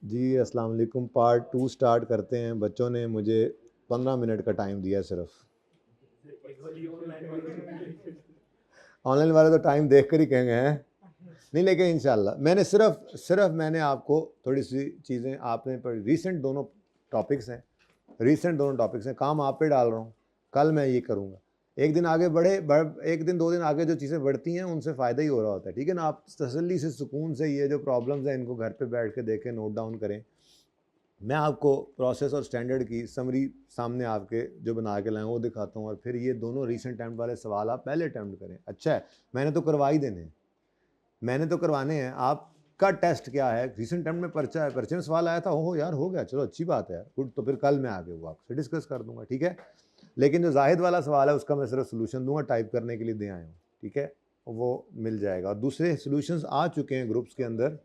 जी अस्सलाम वालेकुम। Part 2 start करते हैं। बच्चों ने मुझे 15 मिनट का टाइम दिया सिर्फ। ऑनलाइन वाले तो टाइम देख कर ही कहेंगे हैं नहीं, लेकिन इंशाल्लाह मैंने सिर्फ मैंने आपको थोड़ी सी चीज़ें आपने पर रीसेंट दोनों टॉपिक्स हैं, काम आप पे डाल रहा हूँ। कल मैं ये करूँगा, एक दिन आगे एक दिन 2 दिन आगे जो चीज़ें बढ़ती हैं उनसे फ़ायदा ही हो रहा होता है, ठीक है ना। आप तसल्ली से सुकून से ये जो प्रॉब्लम्स हैं इनको घर पे बैठ के देखें, नोट डाउन करें। मैं आपको प्रोसेस और स्टैंडर्ड की समरी सामने आपके जो बना के लाए वो दिखाता हूँ, और फिर ये दोनों रीसेंट अटैम्प्ट वाले सवाल आप पहले अटैम्प्ट करें। अच्छा है, मैंने तो करवा ही देने हैं, मैंने तो करवाने हैं। आपका टेस्ट क्या है? रीसेंट अटैम्प्ट में पर्चा है, पर्चे में सवाल आया था, ओहो यार हो गया, चलो अच्छी बात है यार, गुड। तो फिर कल मैं आगे वो आपसे डिस्कस कर दूंगा, ठीक है। लेकिन जो जाहिद वाला सवाल है उसका मैं सिर्फ सोल्यूशन दूंगा, टाइप करने के लिए दे आया हूँ, ठीक है, वो मिल जाएगा। और दूसरे सोल्यूशंस आ चुके हैं ग्रुप्स के अंदर।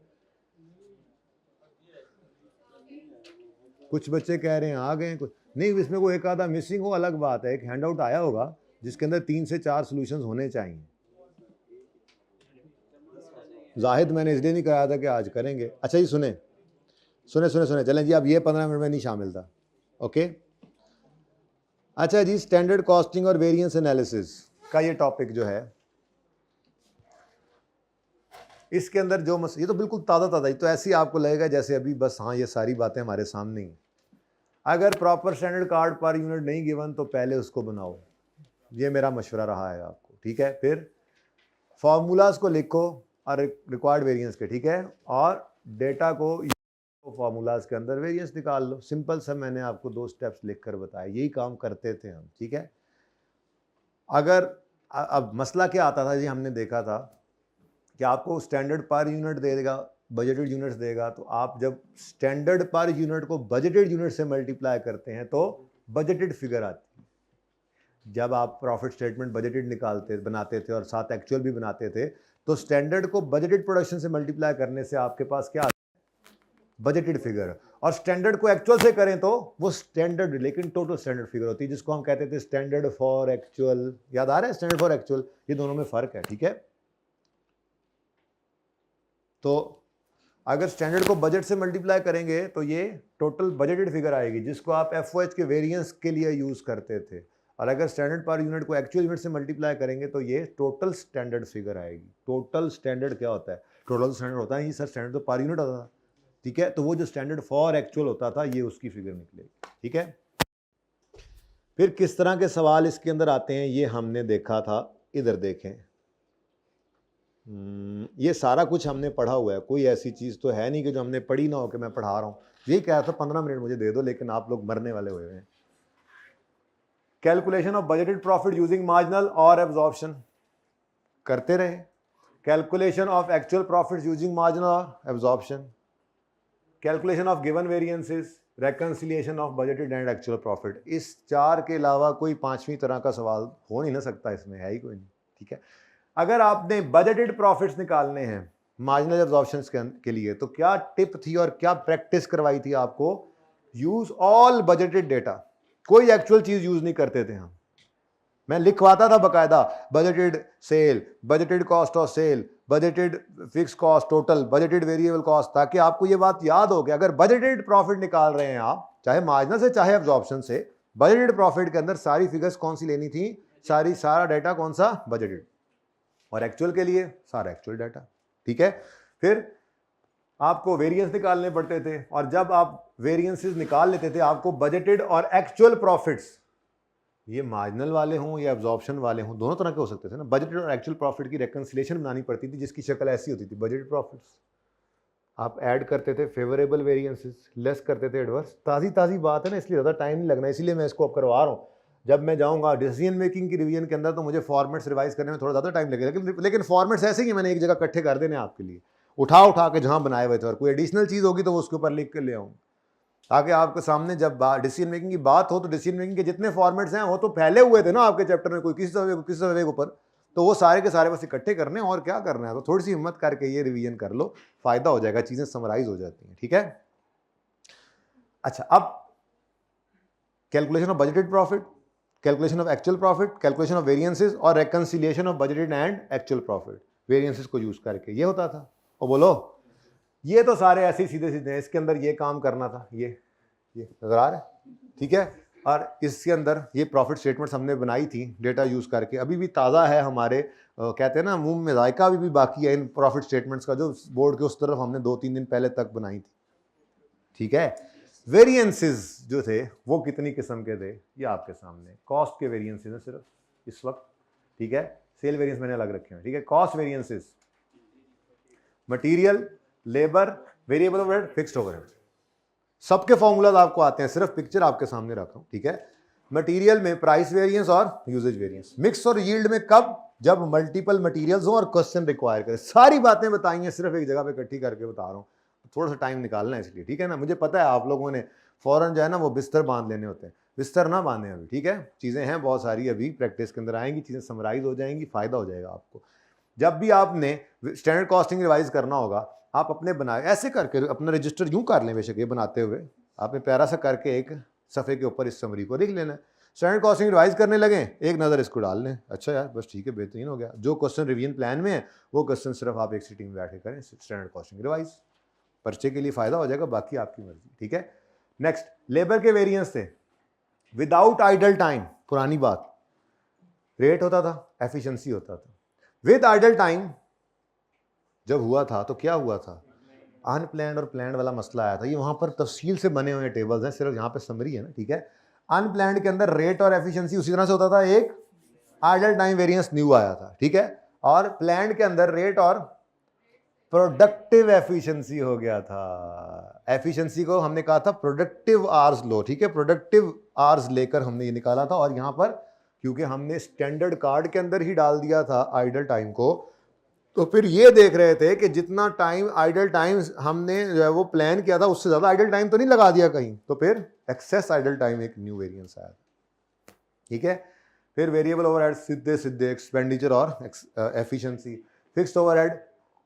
कुछ बच्चे कह रहे हैं आ गए, कुछ नहीं, इसमें कोई एक आधा मिसिंग हो अलग बात है। एक हैंड आउट आया होगा जिसके अंदर 3 से 4 सॉल्यूशंस होने चाहिए। जाहिद मैंने इसलिए नहीं कराया था कि आज करेंगे। अच्छा जी, सुने सुने सुने सुने चलें जी, अब ये 15 मिनट में नहीं शामिल था, ओके। अच्छा जी, स्टैंडर्ड कॉस्टिंग और वेरिएंस एनालिसिस का ये टॉपिक जो है, इसके अंदर जो ये तो बिल्कुल ताज़ा ताज़ा ही, तो ऐसे ही आपको लगेगा जैसे अभी बस हाँ ये सारी बातें हमारे सामने ही। अगर proper standard card per unit नहीं गिवन तो पहले उसको बनाओ, ये मेरा मशवरा रहा है आपको, ठीक है। फिर फार्मूलाज को लिखो और रिक्वायर्ड वेरिएंस के, ठीक है, और डेटा को फार्मूलाज के अंदर वेरिएंस निकाल लो। सिंपल सा मैंने आपको 2 स्टेप्स लिखकर बताया, यही काम करते थे हम, ठीक है। अगर अब मसला क्या आता था जी, हमने देखा था कि आपको स्टैंडर्ड पर यूनिट देगा, बजटेड यूनिट्स देगा, तो आप जब स्टैंडर्ड पर यूनिट को बजटेड यूनिट से मल्टीप्लाई करते हैं तो बजटेड फिगर आती है। जब आप प्रॉफिट स्टेटमेंट बजटेड बनाते थे और साथ एक्चुअल भी बनाते थे, तो स्टैंडर्ड को बजटेड प्रोडक्शन से मल्टीप्लाई करने से आपके पास क्या आता है? Budgeted figure. और स्टैंडर्ड को एक्चुअल से करें तो वो स्टैंडर्ड, लेकिन टोटल स्टैंडर्ड फिगर होती है, जिसको हम कहते थे स्टैंडर्ड फॉर एक्चुअल। याद आ रहा है स्टैंडर्ड फॉर एक्चुअल? ये दोनों में फर्क है, ठीक है। तो अगर स्टैंडर्ड को बजट से मल्टीप्लाई करेंगे तो ये टोटल बजटेड फिगर आएगी, जिसको आप एफओएच के वेरिएंस के लिए यूज करते थे। और अगर स्टैंडर्ड पर यूनिट को एक्चुअल यूनिट से मल्टीप्लाई करेंगे तो ये टोटल स्टैंडर्ड फिगर आएगी। टोटल स्टैंडर्ड क्या होता है? टोटल स्टैंडर्ड होता है, ये सर स्टैंडर्ड तो पर यूनिट होता था, ठीक है, तो वो जो स्टैंडर्ड फॉर एक्चुअल होता था ये उसकी फिगर निकलेगी, ठीक है। फिर किस तरह के सवाल इसके अंदर आते हैं ये हमने देखा था, इधर देखें। ये सारा कुछ हमने पढ़ा हुआ है, कोई ऐसी चीज़ तो है नहीं कि जो हमने पढ़ी ना हो कि मैं पढ़ा रहा हूँ। यही कह रहा था 15 मिनट मुझे दे दो, लेकिन आप लोग मरने वाले हुए हैं। Calculation of budgeted profit using marginal और एब्जॉर्प्शन करते रहे। Calculation of actual profit using marginal और absorption. Calculation of given variances, reconciliation of budgeted and actual profit. इस 4 के अलावा कोई 5वीं तरह का सवाल हो नहीं ना सकता, इसमें है ही कोई नहीं, ठीक है। अगर आपने बजटेड प्रॉफिट्स निकालने हैं मार्जिनल एब्जॉर्प्शंस के लिए, तो क्या टिप थी और क्या प्रैक्टिस करवाई थी आपको? यूज ऑल बजटेड डेटा, कोई एक्चुअल चीज यूज नहीं करते थे हम। मैं लिखवाता था बकायदा, budgeted sale, budgeted cost of sale, budgeted fix cost total, budgeted variable cost, ताकि आपको ये बात याद हो कि अगर बजटेड प्रॉफिट निकाल रहे हैं आप, चाहे मार्जिनल से चाहे एब्जॉर्प्शन से, बजटेड प्रॉफिट के अंदर सारी फिगर्स कौन सी लेनी थी? सारा डाटा कौन सा? बजटेड। और एक्चुअल के लिए सारा एक्चुअल डाटा, ठीक है। फिर आपको वेरिएंस निकालने पड़ते थे, और जब आप वेरिएंसेस निकाल लेते थे, आपको बजटेड और एक्चुअल प्रॉफिट्स, ये मार्जिनल वाले हों या एब्जॉर्प्शन वाले हों, दोनों तरह के हो सकते थे ना। बजटेड और एक्चुअल प्रॉफिट की रेकंसिलिएशन बनानी पड़ती थी, जिसकी शक्ल ऐसी होती थी, बजटेड प्रॉफिट्स आप ऐड करते थे फेवरेबल वेरिएंसेस, लेस करते थे एडवर्स। ताज़ी बात है ना, इसलिए ज़्यादा टाइम नहीं लगना, इसीलिए मैं इसको अब करवा रहा हूँ। जब मैं जाऊंगा डिसीजन मेकिंग की रिवीजन के अंदर तो मुझे फॉर्मेट्स रिवाइज करने में थोड़ा ज़्यादा टाइम लगेगा, लेकिन फॉर्मेट्स ऐसे ही मैंने एक जगह इकट्ठे कर देने आपके लिए, उठा के जहाँ बनाए हुए थे, और कोई एडिशनल चीज़ होगी तो वो उसके ऊपर लिख के ले आऊँ, ताकि आपके सामने जब डिसीजन मेकिंग की बात हो तो डिसीजन मेकिंग के जितने फॉर्मेट्स हैं वो तो फैले हुए थे ना आपके चैप्टर में, कोई किसी सवे के ऊपर, तो वो सारे के सारे बस इकट्ठे करने और क्या करना है। तो थोड़ी सी हिम्मत करके ये रिवीजन कर लो, फायदा हो जाएगा, चीज़ें समराइज हो जाती हैं, ठीक है। अच्छा, अब calculation of budgeted profit, calculation of actual profit, calculation of variances और reconciliation of budgeted and actual profit, variances को यूज करके ये होता था। और बोलो ये तो सारे ऐसे ही सीधे सीधे हैं, इसके अंदर ये काम करना था, ये नजर आ रहा है, ठीक है। और इसके अंदर ये प्रॉफिट स्टेटमेंट्स हमने बनाई थी डेटा यूज करके, अभी भी ताज़ा है हमारे, कहते हैं ना मुंह में जायका अभी भी बाकी है इन प्रॉफिट स्टेटमेंट्स का, जो बोर्ड के उस तरफ हमने 2-3 दिन पहले तक बनाई थी, ठीक है। वेरिएंसेस जो थे वो कितनी किस्म के थे, ये आपके सामने कॉस्ट के वेरिएंसेस हैं सिर्फ इस वक्त, ठीक है। सेल वेरिएंस मैंने अलग रखे हैं, ठीक है। Cost variances, material, labour, variable overhead, fixed overhead, सबके फॉर्मूलाज आपको आते हैं, सिर्फ पिक्चर आपके सामने रखा हूं, ठीक है। मटेरियल में प्राइस वेरिएंस और यूजेज वेरिएंस, मिक्स और यील्ड में कब, जब मल्टीपल मटेरियल्स हो और क्वेश्चन रिक्वायर करे। सारी बातें बताई हैं, सिर्फ एक जगह पे इकट्ठी करके बता रहा हूँ, थोड़ा सा टाइम निकालना है इसलिए, ठीक है ना। मुझे पता है आप लोगों ने फौरन जो है ना वो बिस्तर बांध लेने होते हैं, बिस्तर ना बांधे अभी, ठीक है। चीज़ें हैं बहुत सारी, अभी प्रैक्टिस के अंदर आएंगी, चीज़ें समराइज हो जाएंगी, फायदा हो जाएगा आपको। जब भी आपने स्टैंडर्ड कॉस्टिंग रिवाइज करना होगा, आप अपने बनाए ऐसे करके अपना रजिस्टर यूं कर लें, बेशक ये बनाते हुए आपने प्यारा सा करके एक सफ़े के ऊपर इस समरी को लिख लेना है। स्टैंडर्ड कॉस्टिंग रिवाइज करने लगे, एक नज़र इसको डाल लें, अच्छा यार बस ठीक है, बेहतरीन हो गया। जो क्वेश्चन रिवीजन प्लान में है वो क्वेश्चन सिर्फ आप एक सीटिंग में बैठ के करें, स्टैंडर्ड कॉस्टिंग रिवाइज, पर्चे के लिए फ़ायदा हो जाएगा, बाकी आपकी मर्जी, ठीक है। नेक्स्ट, लेबर के वेरिएंस थे, विदाउट आइडल टाइम, पुरानी बात, रेट होता था, एफिशिएंसी होता था। विद आइडल टाइम जब हुआ था तो क्या हुआ था, अनप्लैंड और प्लैंड वाला मसला आया था। ये वहां पर तफसील से बने हुए टेबल्स हैं, सिर्फ यहाँ पे समरी है ना, ठीक है। अनप्लैंड के अंदर रेट और एफिशिएंसी उसी तरह से होता था, एक आइडल टाइम वेरिएंस न्यू आया था, ठीक है। और प्लैंड के अंदर रेट और प्रोडक्टिव एफिशिएंसी हो गया था। एफिशिएंसी को हमने कहा था प्रोडक्टिव आवर्स लो, ठीक है, प्रोडक्टिव आवर्स लेकर हमने ये निकाला था। और यहाँ पर क्योंकि हमने स्टैंडर्ड कार्ड के अंदर ही डाल दिया था आइडल टाइम को, तो फिर ये देख रहे थे कि जितना टाइम आइडल टाइम हमने जो है वो प्लान किया था उससे ज़्यादा आइडल टाइम तो नहीं लगा दिया कहीं, तो फिर एक्सेस आइडल टाइम एक न्यू वेरिएंस आया, ठीक है। फिर वेरिएबल ओवरहेड, सीधे सीधे एक्सपेंडिचर और एफिशिएंसी। फिक्स्ड ओवरहेड,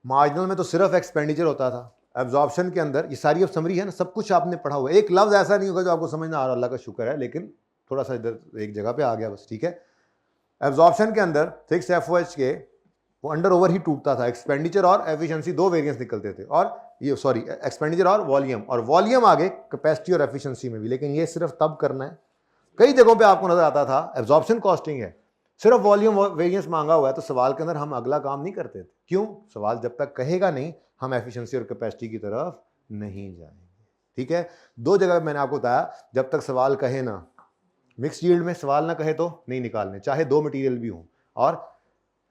मार्जिनल में तो सिर्फ एक्सपेंडिचर होता था, एब्जॉर्प्शन के अंदर ये सारी अब समरी है ना, सब कुछ आपने पढ़ा हुआ है, एक लफ्ज़ ऐसा नहीं होगा जो आपको समझ ना आ रहा, अल्लाह का शुक्र है, लेकिन थोड़ा सा इधर एक जगह पे आ गया बस, ठीक है। एब्जॉर्प्शन के अंदर फिक्स एफओएच के वो अंडर ओवर ही टूटता था, एक्सपेंडिचर और एफिशिएंसी दो वेरिएंस निकलते थे, और ये सॉरी एक्सपेंडिचर और वॉल्यूम आगे कैपेसिटी और एफिशिएंसी में भी, लेकिन ये सिर्फ तब करना है, कई जगहों पे आपको नजर आता था एब्जॉर्प्शन कॉस्टिंग है, सिर्फ वॉल्यूम वेरिएंस मांगा हुआ है, तो सवाल के अंदर हम अगला काम नहीं करते थे। क्यों? सवाल जब तक कहेगा नहीं हम एफिशिएंसी और कैपेसिटी की तरफ नहीं जाएंगे, ठीक है। दो जगह मैंने आपको बताया, जब तक सवाल कहे ना, मिक्स यील्ड में सवाल ना कहे तो नहीं निकालने, चाहे दो मटेरियल भी हों। और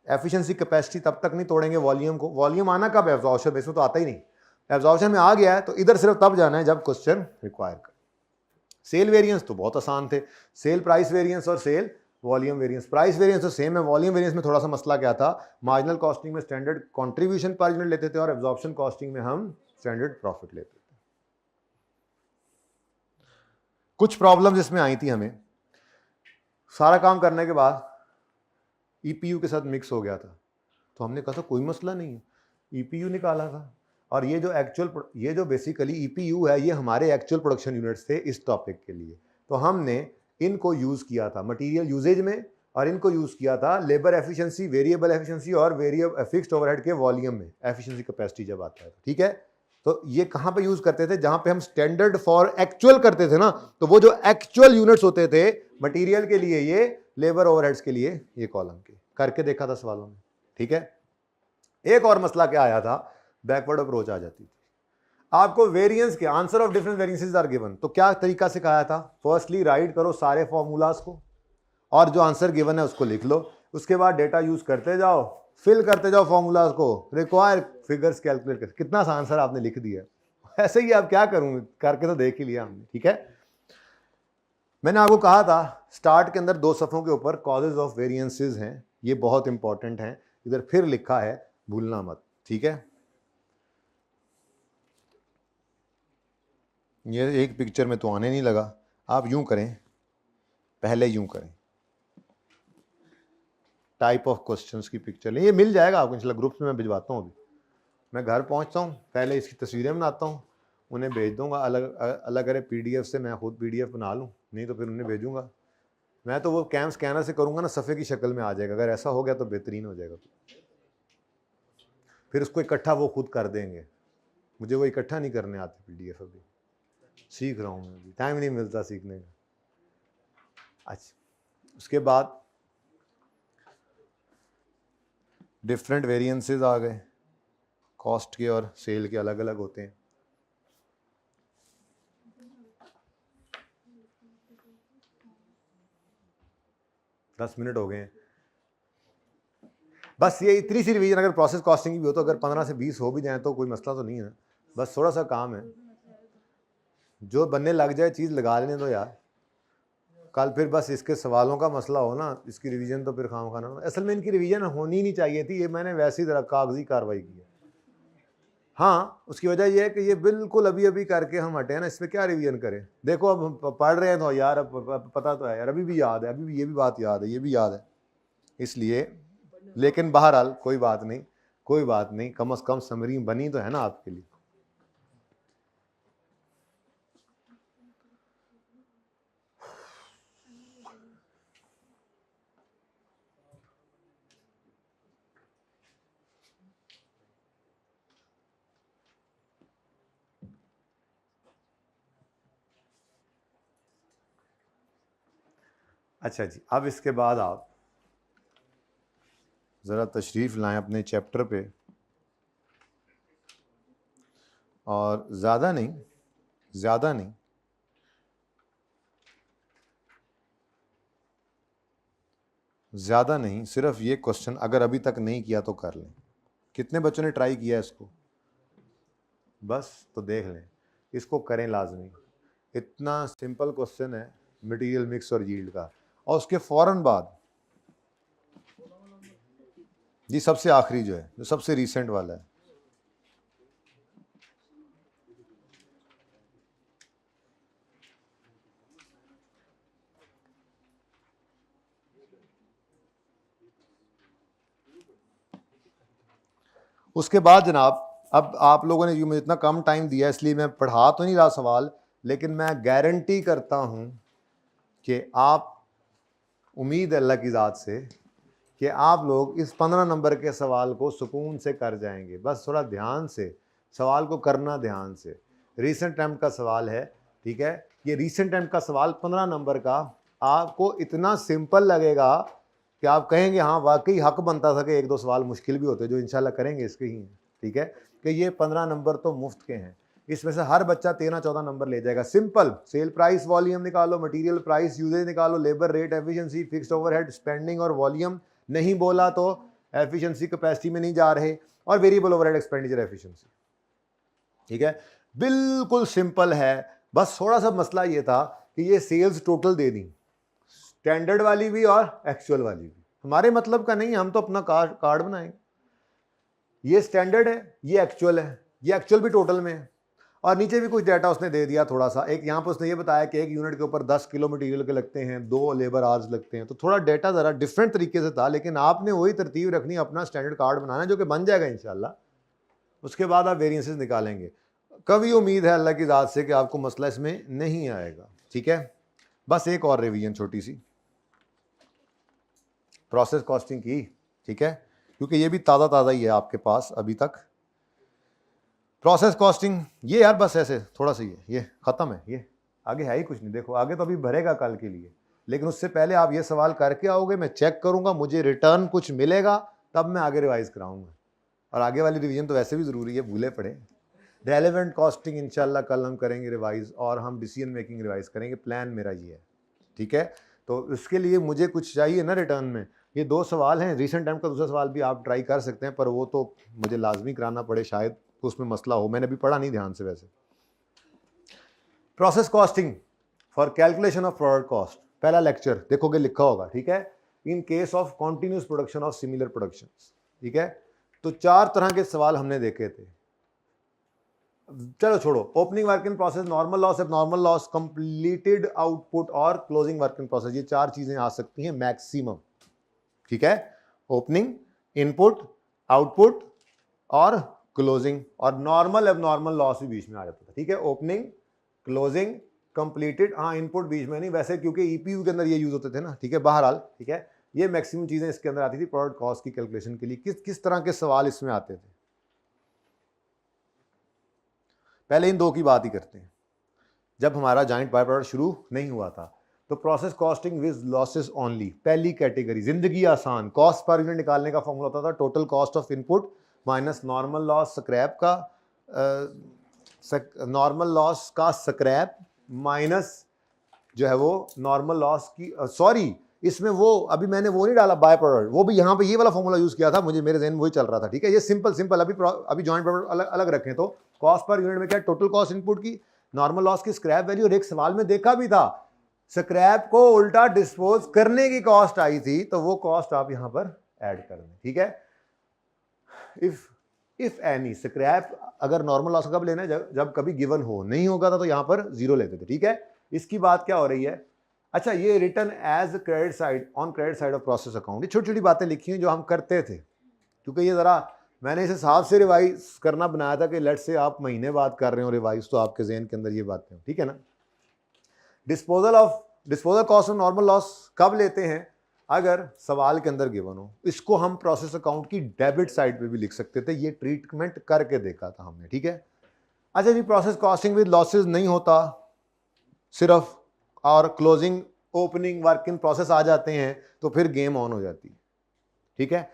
एफिशिएंसी कैपेसिटी तब तक नहीं तोड़ेंगे वॉल्यूम को। वॉल्यूम आना कब? एब्जॉर्प्शन में, इसमें तो आता ही नहीं। एब्जॉर्प्शन में आ गया है तो इधर सिर्फ तब जाना है जब क्वेश्चन रिक्वायर करे। सेल वेरिएंस तो बहुत आसान थे, सेल प्राइस वेरिएंस और sale volume variance. Price variance तो सेम है, वॉल्यूम वेरिएंस में थोड़ा सा मसला क्या था, मार्जिनल कॉस्टिंग में स्टैंडर्ड कंट्रीब्यूशन पर यूनिट लेते थे और एब्जॉर्प्शन कॉस्टिंग में हम स्टैंडर्ड प्रॉफिट लेते थे। कुछ प्रॉब्लम्स इसमें आई थी हमें, सारा काम करने के बाद ईपीयू के साथ मिक्स हो गया था, तो हमने कहा था कोई मसला नहीं है, ईपीयू निकाला था। और ये जो बेसिकली ईपीयू है, ये हमारे एक्चुअल प्रोडक्शन यूनिट्स थे इस टॉपिक के लिए, तो हमने इनको यूज़ किया था मटेरियल यूजेज में, और इनको यूज़ किया था लेबर एफिशिएंसी, वेरिएबल एफिशिएंसी और फिक्स्ड ओवरहेड के वॉल्यूम में, एफिशिएंसी कैपेसिटी जब आता है, ठीक है। तो ये कहाँ पे यूज़ करते थे? जहाँ पे हम स्टैंडर्ड फॉर एक्चुअल करते थे ना, तो वो जो एक्चुअल यूनिट्स होते थे मटेरियल के लिए ये, लेबर ओवरहेड्स के लिए ये कॉलम के, करके देखा था सवालों में, ठीक है। एक और मसला क्या आया था, बैकवर्ड अप्रोच आ जाती थी। आपको वेरिएंस के answer of different variances are given, तो क्या तरीका सिखाया था? फर्स्टली राइट करो सारे फॉर्मूलाज को और जो आंसर गिवन है उसको लिख लो, उसके बाद डेटा यूज करते जाओ, फिल करते जाओ फॉर्मूलाज को, रिक्वायर फिगर्स कैलकुलेट कर, कितना सा आंसर आपने लिख दिया। ऐसे ही आप क्या करूं, करके तो देख ही लिया हमने, ठीक है। मैंने आपको कहा था स्टार्ट के अंदर 2 सफ़ों के ऊपर कॉजेज ऑफ वेरिएंसेस हैं, ये बहुत इंपॉर्टेंट हैं, इधर फिर लिखा है, भूलना मत, ठीक है। ये एक पिक्चर में तो आने नहीं लगा, आप यूं करें, पहले यूं करें, टाइप ऑफ क्वेश्चंस की पिक्चर, ये मिल जाएगा आपको इंशाल्लाह, ग्रुप्स में मैं भिजवाता हूँ। अभी मैं घर पहुँचता हूँ, पहले इसकी तस्वीरें बनाता हूँ, उन्हें भेज दूंगा, अलग अरे पीडीएफ से मैं खुद पीडीएफ बना लूँ, नहीं तो फिर उन्हें भेजूंगा। मैं तो वो कैम स्कैनर से करूँगा ना, सफ़े की शक्ल में आ जाएगा, अगर ऐसा हो गया तो बेहतरीन हो जाएगा, फिर उसको इकट्ठा वो खुद कर देंगे, मुझे वो इकट्ठा नहीं करने आते PDF, अभी सीख रहा हूँ मैं, अभी टाइम नहीं मिलता सीखने का। अच्छा, उसके बाद डिफरेंट वेरिएंसेस आ गए, कॉस्ट के और सेल के अलग अलग होते हैं। दस मिनट हो गए हैं। बस ये इतनी सी रिवीजन, अगर प्रोसेस कॉस्टिंग की भी हो तो अगर 15 से 20 हो भी जाए तो कोई मसला तो नहीं है, बस थोड़ा सा काम है, जो बनने लग जाए चीज़ लगा लेने दो यार। कल फिर बस इसके सवालों का मसला हो ना, इसकी रिवीजन तो फिर खाम खाना। असल में इनकी रिवीजन होनी नहीं चाहिए थी, ये मैंने वैसे ही कागजी कार्रवाई की है। हाँ, उसकी वजह यह है कि ये बिल्कुल अभी अभी करके हम हटे हैं ना, इसमें क्या रिवीजन करें। देखो अब हम पढ़ रहे हैं तो यार अब पता तो है यार, अभी भी याद है, अभी भी ये भी बात याद है, ये भी याद है, इसलिए। लेकिन बहरहाल कोई बात नहीं, कोई बात नहीं, कम से कम समरी बनी तो है ना आपके लिए। अच्छा जी, अब इसके बाद आप ज़रा तशरीफ़ लाएं अपने चैप्टर पे, और ज़्यादा नहीं सिर्फ ये क्वेश्चन अगर अभी तक नहीं किया तो कर लें। कितने बच्चों ने ट्राई किया इसको? बस तो देख लें, इसको करें लाजमी। इतना सिंपल क्वेश्चन है मटेरियल मिक्स और यील्ड का। और उसके फ़ौरन बाद जी सबसे आखिरी जो है, जो सबसे रीसेंट वाला है, उसके बाद जनाब, अब आप लोगों ने मुझे इतना कम टाइम दिया इसलिए मैं पढ़ा तो नहीं रहा सवाल, लेकिन मैं गारंटी करता हूं कि आप, उम्मीद है अल्लाह की ज़ात से कि आप लोग इस 15 नंबर के सवाल को सुकून से कर जाएंगे। बस थोड़ा ध्यान से सवाल को करना, ध्यान से। रीसेंट टाइम का सवाल है, ठीक है। ये रीसेंट टाइम का सवाल 15 नंबर का आपको इतना सिंपल लगेगा कि आप कहेंगे हाँ वाकई हक बनता था कि एक दो सवाल मुश्किल भी होते, जो इंशाल्लाह करेंगे इसके ही हैं, ठीक है। कि ये 15 नंबर तो मुफ्त के हैं, इसमें से हर बच्चा 13-14 नंबर ले जाएगा। सिंपल, सेल प्राइस वॉल्यूम निकालो, मटेरियल प्राइस यूजेज निकालो, labour rate, efficiency, fixed overhead, spending और वॉल्यूम। नहीं बोला तो एफिशिएंसी कैपेसिटी में नहीं जा रहे, और वेरिएबल ओवरहेड एक्सपेंडिचर एफिशिएंसी, ठीक है। बिल्कुल सिंपल है। बस थोड़ा सा मसला ये था कि ये सेल्स टोटल दे दी, स्टैंडर्ड वाली भी और एक्चुअल वाली भी। हमारे मतलब का नहीं, हम तो अपना कार्ड बनाएंगे। ये स्टैंडर्ड है, ये एक्चुअल है, ये एक्चुअल भी टोटल में है, और नीचे भी कुछ डाटा उसने दे दिया थोड़ा सा। एक यहाँ पर उसने ये बताया कि एक यूनिट के ऊपर 10 किलो मटेरियल के लगते हैं, 2 लेबर आवर्स लगते हैं, तो थोड़ा डाटा ज़रा डिफरेंट तरीके से था, लेकिन आपने वही तरतीब रखनी, अपना स्टैंडर्ड कार्ड बनाना, जो कि बन जाएगा इंशाल्लाह। उसके बाद आप वेरिएंसेस निकालेंगे। कभी उम्मीद है अल्लाह की ज़ात से कि आपको मसला इसमें नहीं आएगा, ठीक है। बस एक और रिवीजन छोटी सी प्रोसेस कॉस्टिंग की, ठीक है, क्योंकि ये भी ताज़ा ही है आपके पास अभी तक। प्रोसेस कॉस्टिंग ये यार बस ऐसे थोड़ा सा ये ख़त्म है, ये आगे है ही कुछ नहीं। देखो आगे तो अभी भरेगा कल के लिए, लेकिन उससे पहले आप ये सवाल करके आओगे, मैं चेक करूँगा, मुझे रिटर्न कुछ मिलेगा, तब मैं आगे रिवाइज़ कराऊँगा। और आगे वाली रिवीजन तो वैसे भी ज़रूरी है, भूले पड़े। रेलेवेंट कॉस्टिंग इंशाल्लाह कल हम करेंगे रिवाइज़, और हम डिसीजन मेकिंग रिवाइज़ करेंगे। प्लान मेरा ये है, ठीक है। तो उसके लिए मुझे कुछ चाहिए ना रिटर्न में। ये 2 सवाल हैं, रीसेंट टाइम का दूसरा सवाल भी आप ट्राई कर सकते हैं, पर वो तो मुझे लाजमी कराना पड़े, शायद उसमें मसला हो, मैंने अभी पढ़ा नहीं ध्यान से। वैसे process costing for calculation of product cost, पहला लेक्चर देखोगे लिखा होगा, ठीक है। In case of continuous production of similar production, ठीक है। तो 4 तरह के सवाल हमने देखे थे। चलो छोड़ो, opening work in process, normal loss, abnormal loss, completed output और क्लोजिंग वर्क इन प्रोसेस, ये 4 चीजें आ सकती हैं मैक्सिमम, ठीक है। ओपनिंग, इनपुट, आउटपुट और क्लोजिंग, और नॉर्मल एबनॉर्मल लॉस भी बीच में आ जाता था, ठीक है। ओपनिंग, क्लोजिंग, कंप्लीटेड, हाँ इनपुट बीच में नहीं वैसे, क्योंकि ईपीयू के अंदर ये यूज होते थे ना, ठीक है। बहरहाल ठीक है, ये मैक्सिमम चीजें इसके अंदर आती थी प्रोडक्ट कॉस्ट की कैलकुलेशन के लिए। किस किस तरह के सवाल इसमें आते थे? पहले इन दो की बात ही करते हैं। जब हमारा जॉइंट बाय प्रोडक्ट शुरू नहीं हुआ था तो process costing with losses only, पहली कैटेगरी, जिंदगी आसान, कॉस्ट पर यूनिट निकालने का फॉर्मूला होता था total cost of input minus normal loss scrap का, नॉर्मल लॉस का स्क्रैप माइनस जो है वो नॉर्मल लॉस की, सॉरी इसमें वो अभी मैंने वो नहीं डाला बाय प्रोडक्ट, वो भी यहाँ पे ये वाला फॉर्मूला यूज किया था, मुझे मेरे जहन में वही चल रहा था। ठीक है, ये सिंपल अभी जॉइंट प्रोडक्ट अलग अलग रखें तो कॉस्ट पर यूनिट में क्या, टोटल कॉस्ट इनपुट की, नॉर्मल लॉस की, स्क्रैप वैल्यू। और एक सवाल में देखा भी था स्क्रैप को उल्टा डिस्पोज करने की कॉस्ट आई थी, तो वो कॉस्ट आप यहां पर ऐड कर दें। ठीक है, इफ एनी स्क्रैप अगर नॉर्मल लॉस कब लेना है, जब कभी गिवन हो, नहीं होगा था तो यहां पर जीरो लेते थे। ठीक है, इसकी बात क्या हो रही है, अच्छा ये return as credit side on credit side of process account, ये छोटी छोटी बातें लिखी हैं जो हम करते थे, क्योंकि ये जरा मैंने इस हिसाब से रिवाइज करना बनाया था कि लेट से आप महीने बाद कर रहे हो रिवाइज, तो आपके जहन के अंदर ये बातें, ठीक है ना। Disposal cost of normal loss कब लेते हैं, अगर सवाल के अंदर गिवन हो। इसको हम प्रोसेस अकाउंट की डेबिट साइड पे भी लिख सकते थे, ये ट्रीटमेंट करके देखा था हमने। ठीक है, अच्छा जी, प्रोसेस कॉस्टिंग विद लॉसेस नहीं होता सिर्फ, और closing opening work in process आ जाते हैं तो फिर गेम ऑन हो जाती है। ठीक है,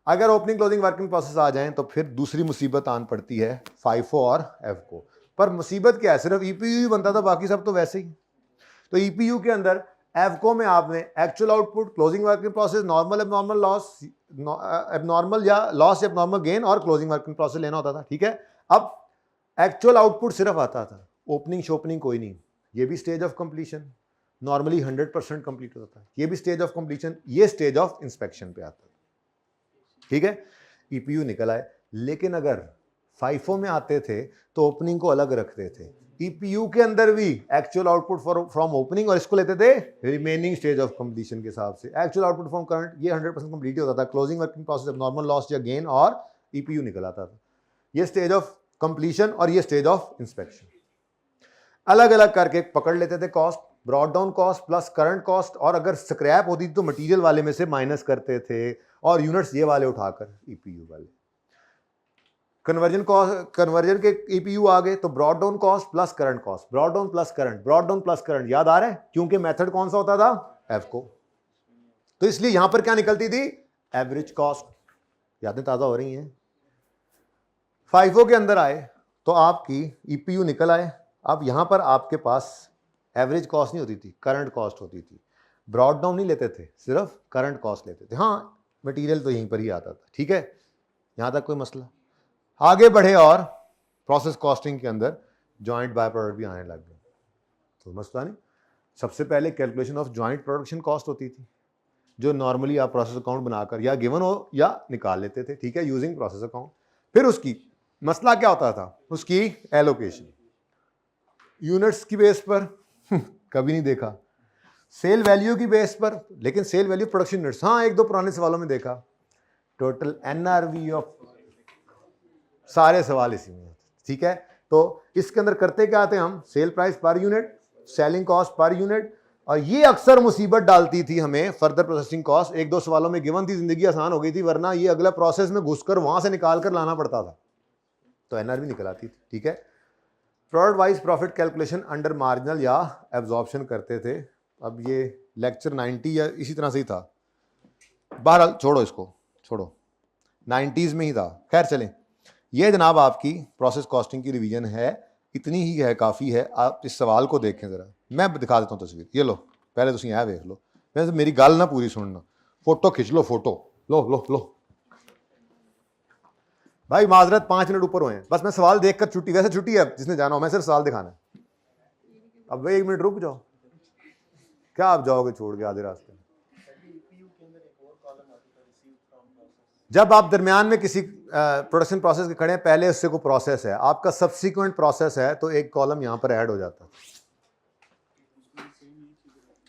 अगर opening closing work in process आ जाएं तो फिर दूसरी मुसीबत आन पड़ती है फाइफो और एफको। पर मुसीबत क्या है, सिर्फ ईपीयू बनता था, बाकी सब तो वैसे ही। तो ईपीयू के अंदर एफको में आपने actual output, closing work in process, normal abnormal loss, abnormal या लॉस एबनॉर्मल गेन और क्लोजिंग वर्क इन प्रोसेस लेना होता था। ठीक है, अब एक्चुअल आउटपुट सिर्फ आता था, ओपनिंग शोपनिंग कोई नहीं। ये भी stage of completion, normally 100% complete होता है, ये भी स्टेज ऑफ कंप्लीशन, ये स्टेज ऑफ इंस्पेक्शन पे आता है। ठीक है, ईपीयू निकल आए, लेकिन अगर फाइफो में आते थे तो ओपनिंग को अलग रखते थे, ईपीयू के अंदर भी एक्चुअल आउटपुट फ्रॉम ओपनिंग, और इसको लेते थे रिमेनिंग स्टेज ऑफ कंप्लीशन के हिसाब से। एक्चुअल आउटपुट फ्रॉम करंट ये 100% कंप्लीट होता था, closing working process of normal loss या गेन और ईपीयू निकल आता था। ये स्टेज ऑफ कंप्लीशन और ये स्टेज ऑफ इंस्पेक्शन, अलग अलग करके पकड़ लेते थे cost, brought down cost plus current cost, और अगर स्क्रैप होती तो मटेरियल वाले में से माइनस करते थे, और यूनिट्स ये वाले उठाकर ईपीयू वाले। कन्वर्जन के ईपीयू आ गए तो brought down cost plus current cost, brought down plus current, brought down plus current, याद आ रहा है, क्योंकि मेथड कौन सा होता था, एफको। तो इसलिए यहां पर क्या निकलती थी, एवरेज कॉस्ट। यादें ताजा हो रही हैं। फाइफो के अंदर आए तो आपकी ईपीयू निकल आए, अब यहां पर आपके पास एवरेज कॉस्ट नहीं होती थी, करंट कॉस्ट होती थी। ब्रॉड डाउन नहीं लेते थे, सिर्फ करंट कॉस्ट लेते थे। हाँ, मटेरियल तो यहीं पर ही आता था। ठीक है, यहां तक कोई मसला। आगे बढ़े और प्रोसेस कॉस्टिंग के अंदर जॉइंट बाय प्रोडक्ट भी आने लग गए, तो मसला नहीं। सबसे पहले calculation of joint production cost होती थी, जो नॉर्मली आप प्रोसेस अकाउंट बनाकर या गिवन हो या निकाल लेते थे। ठीक है, यूजिंग प्रोसेस अकाउंट। फिर उसकी मसला क्या होता था, उसकी एलोकेशन यूनिट्स की बेस पर कभी नहीं देखा, सेल वैल्यू की बेस पर, लेकिन सेल वैल्यू प्रोडक्शन यूनिट्स, हाँ एक दो पुराने सवालों में देखा। टोटल एनआरवी ऑफ, सारे सवाल इसी में। ठीक है, तो इसके अंदर करते क्या आते हम, sale price per unit, selling cost per unit, और ये अक्सर मुसीबत डालती थी हमें फर्दर प्रोसेसिंग कॉस्ट। एक दो सवालों में गिवन थी, जिंदगी आसान हो गई थी, वरना ये अगला प्रोसेस में घुसकर वहां से निकाल कर लाना पड़ता था, तो एनआरवी निकल आती थी। ठीक है, product wise profit calculation under marginal या एब्जॉर्प्शन करते थे। अब ये लेक्चर 90 या इसी तरह से ही था, बहरहाल छोड़ो, इसको छोड़ो, 90s में ही था। खैर चलें, ये जनाब आपकी प्रोसेस कॉस्टिंग की रिवीजन है, इतनी ही है, काफ़ी है। आप इस सवाल को देखें ज़रा, मैं दिखा देता हूँ तस्वीर, ये लो, पहले तुम यह देख लो, वैसे मेरी गल ना पूरी सुनना, फोटो खिंच लो, फोटो लो लो लो भाई, माजरत 5 मिनट ऊपर हुए हैं, बस मैं सवाल देखकर छुट्टी, वैसे छुट्टी है जिसने जाना हो, मैं सिर्फ सवाल दिखाना है। अब भाई 1 मिनट रुक जाओ, क्या आप जाओगे छोड़ के आधे रास्ते। जब आप दरमियान में किसी प्रोडक्शन प्रोसेस के खड़े हैं, पहले उससे कोई प्रोसेस है, आपका सब्सिक्वेंट प्रोसेस है, तो एक कॉलम यहां पर ऐड हो जाता है,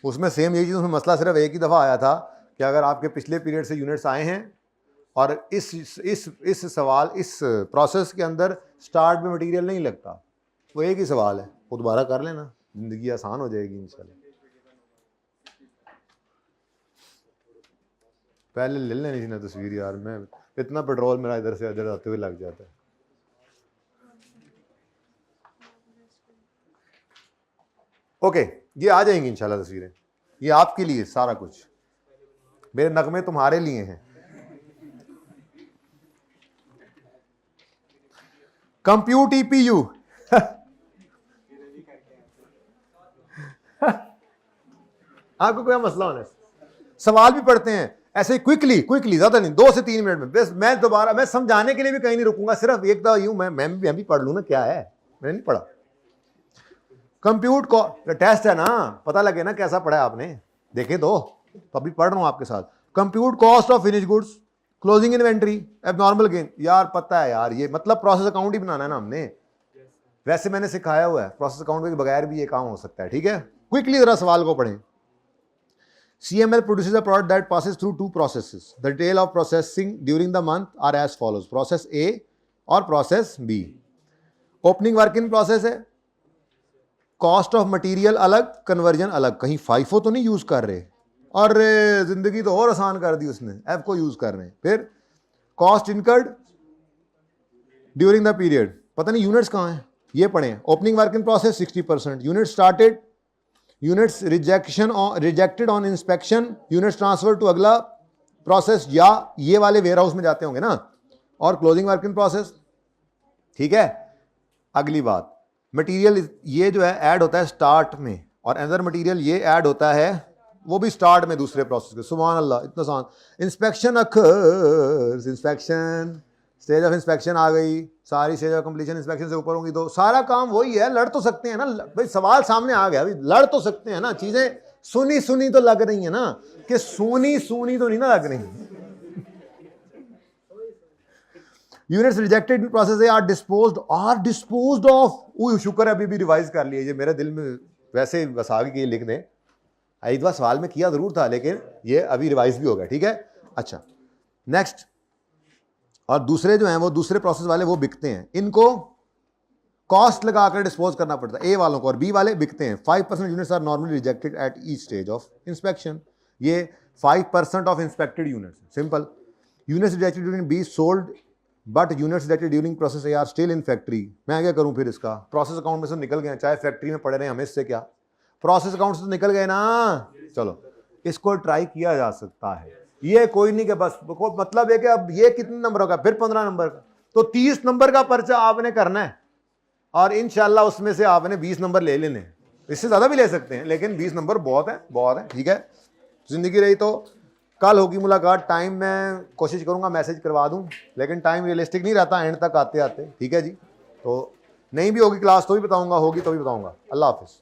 उसमें सेम यही चीज, उसमें मसला सिर्फ एक ही दफा आया था कि अगर आपके पिछले पीरियड से यूनिट्स आए हैं और इस सवाल, इस प्रोसेस के अंदर स्टार्ट में मटेरियल नहीं लगता, वो एक ही सवाल है, वो दोबारा कर लेना, जिंदगी आसान हो जाएगी इंशाल्लाह। पहले ले लेनी थी ना तस्वीर यार, मैं इतना पेट्रोल मेरा इधर से इधर आते हुए लग जाता है। ओके, ये आ जाएंगी इंशाल्लाह तस्वीरें, ये आपके लिए सारा कुछ, मेरे नगमे तुम्हारे लिए हैं। कंप्यूट ईपीयू आपको कोई मसला होना है? सवाल भी पढ़ते हैं ऐसे क्विकली ज्यादा नहीं, 2 से 3 मिनट में बस। मैं दोबारा मैं समझाने के लिए भी कहीं नहीं रुकूंगा, सिर्फ एक दफा यूं मैं भी पढ़ लूं ना क्या है, मैंने नहीं पढ़ा। कंप्यूट को टेस्ट है ना, पता लगे ना कैसा पढ़ा है आपने, देखे तो अभी पढ़ रहा हूं आपके साथ। Compute cost of finish goods, closing inventory, abnormal gain. यार पता है यार, ये मतलब प्रोसेस अकाउंट ही बनाना है ना हमने, वैसे मैंने सिखाया हुआ है प्रोसेस अकाउंट के बगैर भी ये काम हो सकता है, ठीक है। क्विकली जरा सवाल को पढ़ें। CML produces a product that passes through 2 processes. The detail of processing during the month are as follows: process A और process B. Opening work in process है, कॉस्ट ऑफ मटेरियल अलग, कन्वर्जन अलग। कहीं FIFO तो नहीं use कर रहे, और जिंदगी तो और आसान कर दी उसने, एफ को यूज कर रहे हैं। फिर cost incurred during the period, पता नहीं यूनिट्स कहाँ हैं, ये पढ़े। Opening work in process 60%, unit started, units rejected on inspection, units transfer to अगला प्रोसेस, या ये वाले वेयर हाउस में जाते होंगे ना, और क्लोजिंग वर्क इन प्रोसेस, ठीक है। अगली बात, मटेरियल ये जो है ऐड होता है स्टार्ट में, और अदर मटेरियल ये ऐड होता है वो भी स्टार्ट में दूसरे प्रोसेस के। सुभान अल्लाह, इतना आसान। इंस्पेक्शन अखर्स, इंस्पेक्शन स्टेज ऑफ इंस्पेक्शन आ गई, सारी स्टेज ऑफ कंप्लीशन इंस्पेक्शन से ऊपर होंगी, तो सारा काम वही है। लड़ तो सकते हैं ना भाई, सवाल सामने आ गया, भाई लड़ तो सकते हैं ना, चीजें सुनी तो लग रही है ना, कि सुनी तो नहीं ना लग रही। Units rejected in process are disposed of. शुक्र है अभी भी रिवाइज कर लिए, ये मेरे दिल में वैसे बस आगे के लिख दें, एक बार सवाल में किया जरूर था लेकिन ये अभी रिवाइज भी हो गया, ठीक है। अच्छा नेक्स्ट, और दूसरे जो हैं वो दूसरे प्रोसेस वाले वो बिकते हैं, इनको कॉस्ट लगाकर डिस्पोज करना पड़ता है ए वालों को, और बी वाले बिकते हैं। 5% units are normally rejected at each stage of inspection, ये 5% of inspected units, simple. Units rejected during be sold but units rejected during process a are still in factory. मैं क्या करूं फिर, इसका प्रोसेस अकाउंट में से निकल गए, चाहे फैक्ट्री में पड़े रहे, हमें इससे क्या, प्रोसेस अकाउंट से तो निकल गए ना। चलो इसको ट्राई किया जा सकता है, ये कोई नहीं कि बस मतलब है कि अब ये कितने नंबर का, फिर 15 नंबर का, तो 30 नंबर का पर्चा आपने करना है, और इंशाल्लाह उसमें से आपने 20 नंबर ले लेने, इससे ज्यादा भी ले सकते हैं, लेकिन 20 नंबर बहुत है, ठीक है। जिंदगी रही तो कल होगी मुलाकात। टाइम मैं कोशिश करूंगा मैसेज करवा दूं, लेकिन टाइम रियलिस्टिक नहीं रहता एंड तक आते आते, ठीक है जी। तो नहीं भी होगी क्लास तो भी बताऊंगा, होगी तो भी बताऊंगा। अल्लाह हाफिज।